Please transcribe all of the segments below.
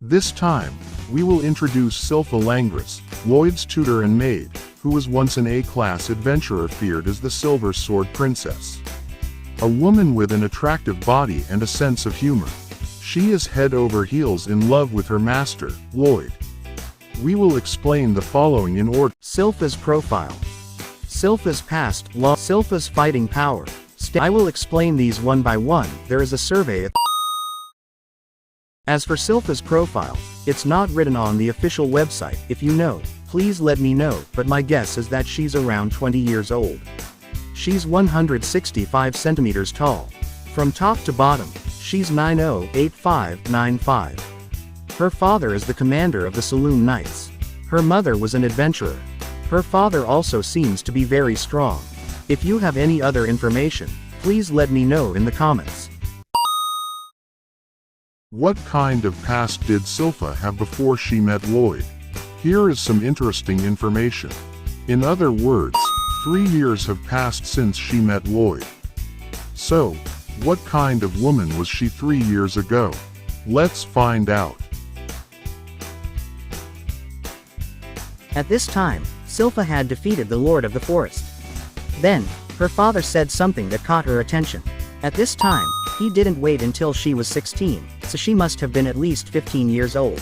This time, we will introduce Silfa Langris, Lloyd's tutor and maid, who was once an A-class adventurer feared as the Silver Sword Princess. A woman with an attractive body and a sense of humor. She is head over heels in love with her master, Lloyd. We will explain the following in order. Silfa's profile. Silfa's past, law, Silfa's fighting power. I will explain these one by one. There is a survey. As for Silfa's profile, it's not written on the official website. If you know, please let me know, but my guess is that she's around 20 years old. She's 165 centimeters tall. From top to bottom, she's 908595. Her father is the commander of the Saloon Knights. Her mother was an adventurer. Her father also seems to be very strong. If you have any other information, please let me know in the comments. What kind of past did Silfa have before she met Lloyd? Here is some interesting information. In other words, 3 years have passed since she met Lloyd. So, what kind of woman was she 3 years ago? Let's find out. At this time, Silfa had defeated the Lord of the Forest. Then, her father said something that caught her attention. At this time, he didn't wait until she was 16, so she must have been at least 15 years old.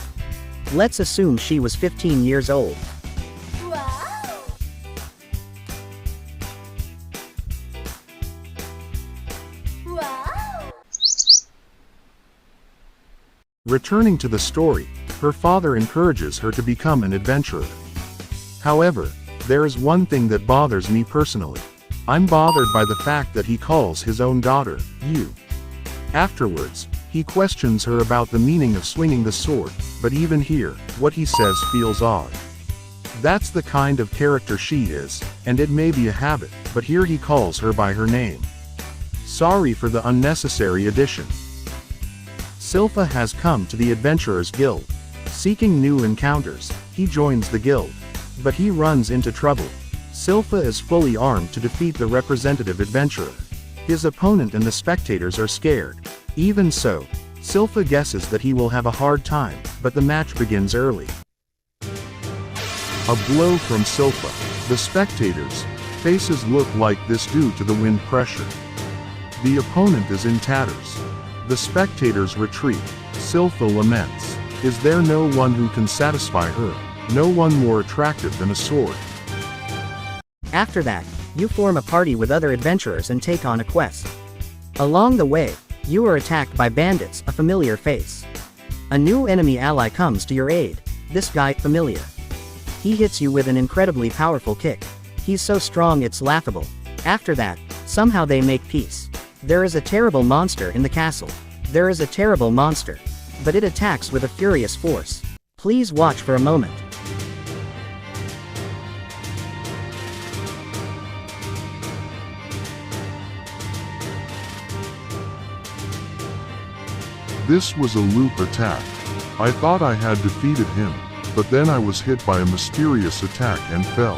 Let's assume she was 15 years old. Wow! Wow! Returning to the story, her father encourages her to become an adventurer. However, there is one thing that bothers me personally. I'm bothered by the fact that he calls his own daughter, you. Afterwards, he questions her about the meaning of swinging the sword, but even here, what he says feels odd. That's the kind of character she is, and it may be a habit, but here he calls her by her name. Sorry for the unnecessary addition. Silfa has come to the Adventurers Guild. Seeking new encounters, he joins the guild. But he runs into trouble. Silfa is fully armed to defeat the representative adventurer. His opponent and the spectators are scared. Even so, Silfa guesses that he will have a hard time, but the match begins early. A blow from Silfa. The spectators' faces look like this due to the wind pressure. The opponent is in tatters. The spectators retreat. Silfa laments. Is there no one who can satisfy her? No one more attractive than a sword. After that, you form a party with other adventurers and take on a quest. Along the way, you are attacked by bandits, a familiar face. A new enemy ally comes to your aid. This guy, familiar. He hits you with an incredibly powerful kick. He's so strong it's laughable. After that, somehow they make peace. There is a terrible monster in the castle. There is a terrible monster. But it attacks with a furious force. Please watch for a moment. This was a loop attack. I thought I had defeated him, but then I was hit by a mysterious attack and fell.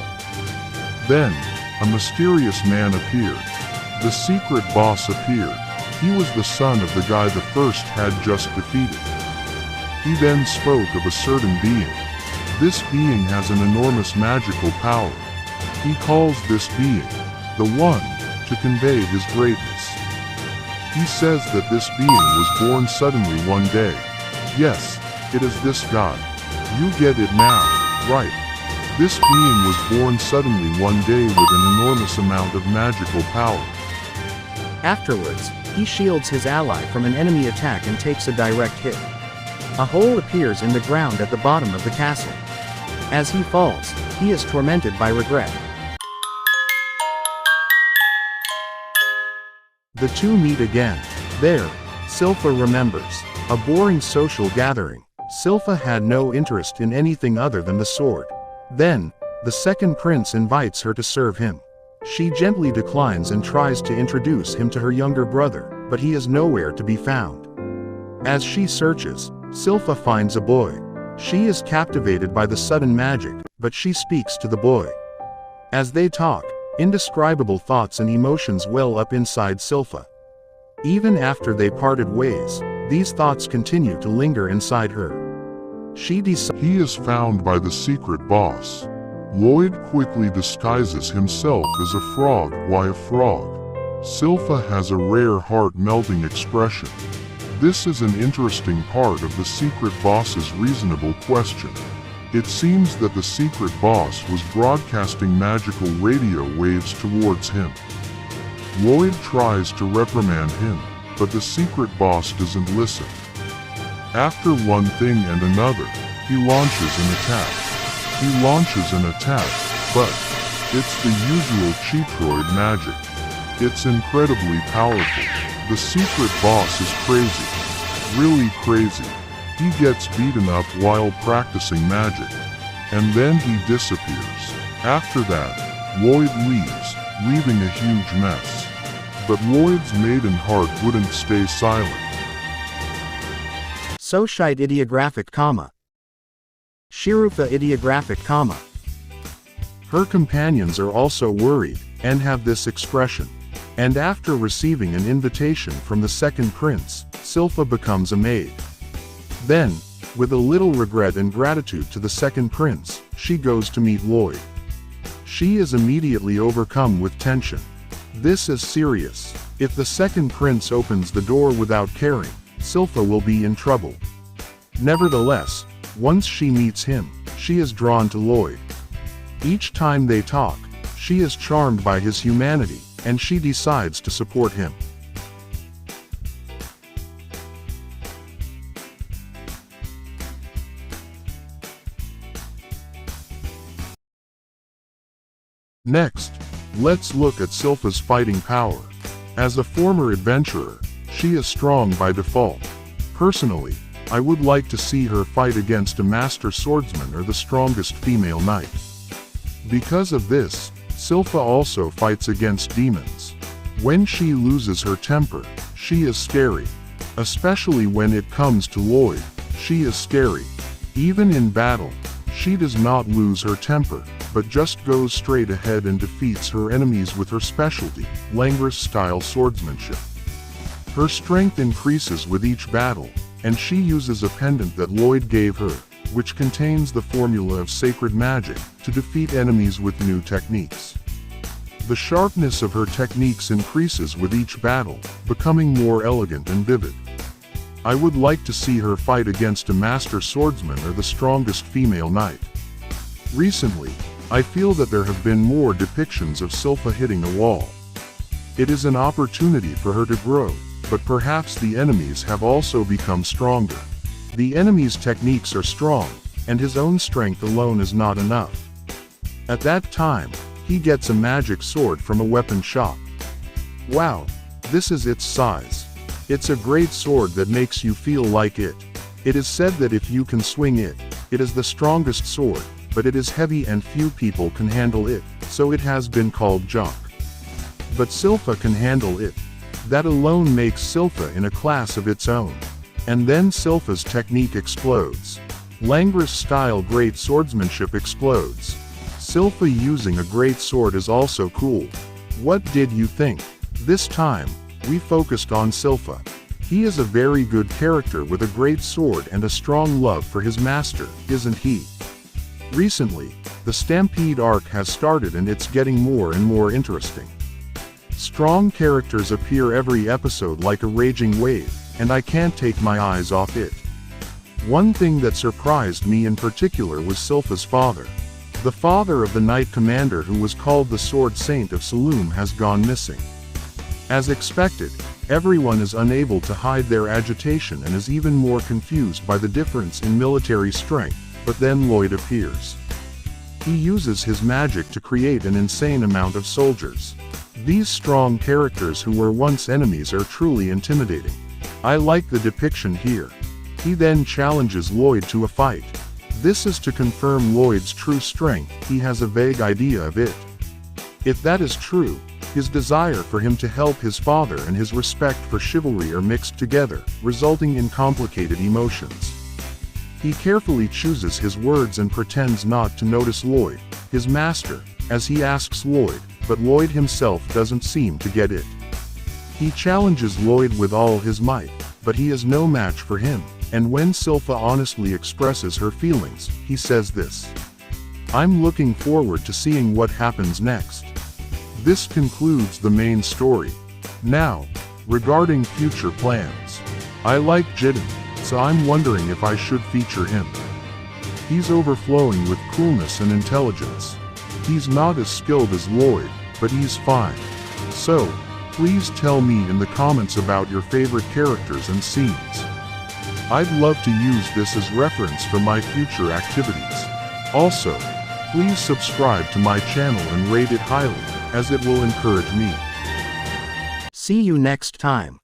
Then, a mysterious man appeared. The secret boss appeared. He was the son of the guy the first had just defeated. He then spoke of a certain being. This being has an enormous magical power. He calls this being, the One, to convey his greatness. He says that this being was born suddenly one day. Yes, it is this guy. You get it now, right? This being was born suddenly one day with an enormous amount of magical power. Afterwards, he shields his ally from an enemy attack and takes a direct hit. A hole appears in the ground at the bottom of the castle. As he falls, he is tormented by regret. The two meet again. There, Silfa remembers. A boring social gathering. Silfa had no interest in anything other than the sword. Then, the second prince invites her to serve him. She gently declines and tries to introduce him to her younger brother, but he is nowhere to be found. As she searches, Silfa finds a boy. She is captivated by the sudden magic, but she speaks to the boy. As they talk, indescribable thoughts and emotions well up inside Silfa. Even after they parted ways, these thoughts continue to linger inside her. He is found by the secret boss. Lloyd quickly disguises himself as a frog. Why a frog? Silfa has a rare heart-melting expression. This is an interesting part of the secret boss's reasonable question. It seems that the secret boss was broadcasting magical radio waves towards him. Lloyd tries to reprimand him, but the secret boss doesn't listen. After one thing and another, he launches an attack. But it's the usual Cheatroid magic. It's incredibly powerful. The secret boss is crazy. Really crazy. He gets beaten up while practicing magic. And then he disappears. After that, Lloyd leaves, leaving a huge mess. But Lloyd's maiden heart wouldn't stay silent. Soshite ideographic comma. Shirufa ideographic comma. Her companions are also worried, and have this expression. And after receiving an invitation from the second prince, Silfa becomes a maid. Then, with a little regret and gratitude to the second prince, she goes to meet Lloyd. She is immediately overcome with tension. This is serious. If the second prince opens the door without caring, Silfa will be in trouble. Nevertheless, once she meets him, she is drawn to Lloyd. Each time they talk, she is charmed by his humanity, and she decides to support him. Next, let's look at Silfa's fighting power. As a former adventurer, she is strong by default. Personally, I would like to see her fight against a master swordsman or the strongest female knight. Because of this, Silfa also fights against demons. When she loses her temper, she is scary. Especially when it comes to Lloyd, she is scary. Even in battle, she does not lose her temper, but just goes straight ahead and defeats her enemies with her specialty, Langris-style swordsmanship. Her strength increases with each battle, and she uses a pendant that Lloyd gave her, which contains the formula of sacred magic, to defeat enemies with new techniques. The sharpness of her techniques increases with each battle, becoming more elegant and vivid. I would like to see her fight against a master swordsman or the strongest female knight. Recently, I feel that there have been more depictions of Silfa hitting a wall. It is an opportunity for her to grow, but perhaps the enemies have also become stronger. The enemy's techniques are strong, and his own strength alone is not enough. At that time, he gets a magic sword from a weapon shop. Wow, this is its size. It's a great sword that makes you feel like it. It is said that if you can swing it, it is the strongest sword, but it is heavy and few people can handle it, so it has been called junk. But Silfa can handle it. That alone makes Silfa in a class of its own. And then Silfa's technique explodes. Langris-style great swordsmanship explodes. Silfa using a great sword is also cool. What did you think? This time, we focused on Silfa. He is a very good character with a great sword and a strong love for his master, isn't he? Recently, the Stampede arc has started and it's getting more and more interesting. Strong characters appear every episode like a raging wave, and I can't take my eyes off it. One thing that surprised me in particular was Silfa's father. The father of the Knight Commander who was called the Sword Saint of Saloum has gone missing. As expected, everyone is unable to hide their agitation and is even more confused by the difference in military strength, but then Lloyd appears. He uses his magic to create an insane amount of soldiers. These strong characters who were once enemies are truly intimidating. I like the depiction here. He then challenges Lloyd to a fight. This is to confirm Lloyd's true strength. He has a vague idea of it. If that is true, his desire for him to help his father and his respect for chivalry are mixed together, resulting in complicated emotions. He carefully chooses his words and pretends not to notice Lloyd, his master, as he asks Lloyd, but Lloyd himself doesn't seem to get it. He challenges Lloyd with all his might, but he is no match for him, And when Silfa honestly expresses her feelings, he says this: "I'm looking forward to seeing what happens next." This concludes the main story. Now, regarding future plans. I like Jiden, so I'm wondering if I should feature him. He's overflowing with coolness and intelligence. He's not as skilled as Lloyd, but he's fine. So, please tell me in the comments about your favorite characters and scenes. I'd love to use this as reference for my future activities. Also, please subscribe to my channel and rate it highly, as it will encourage me. See you next time.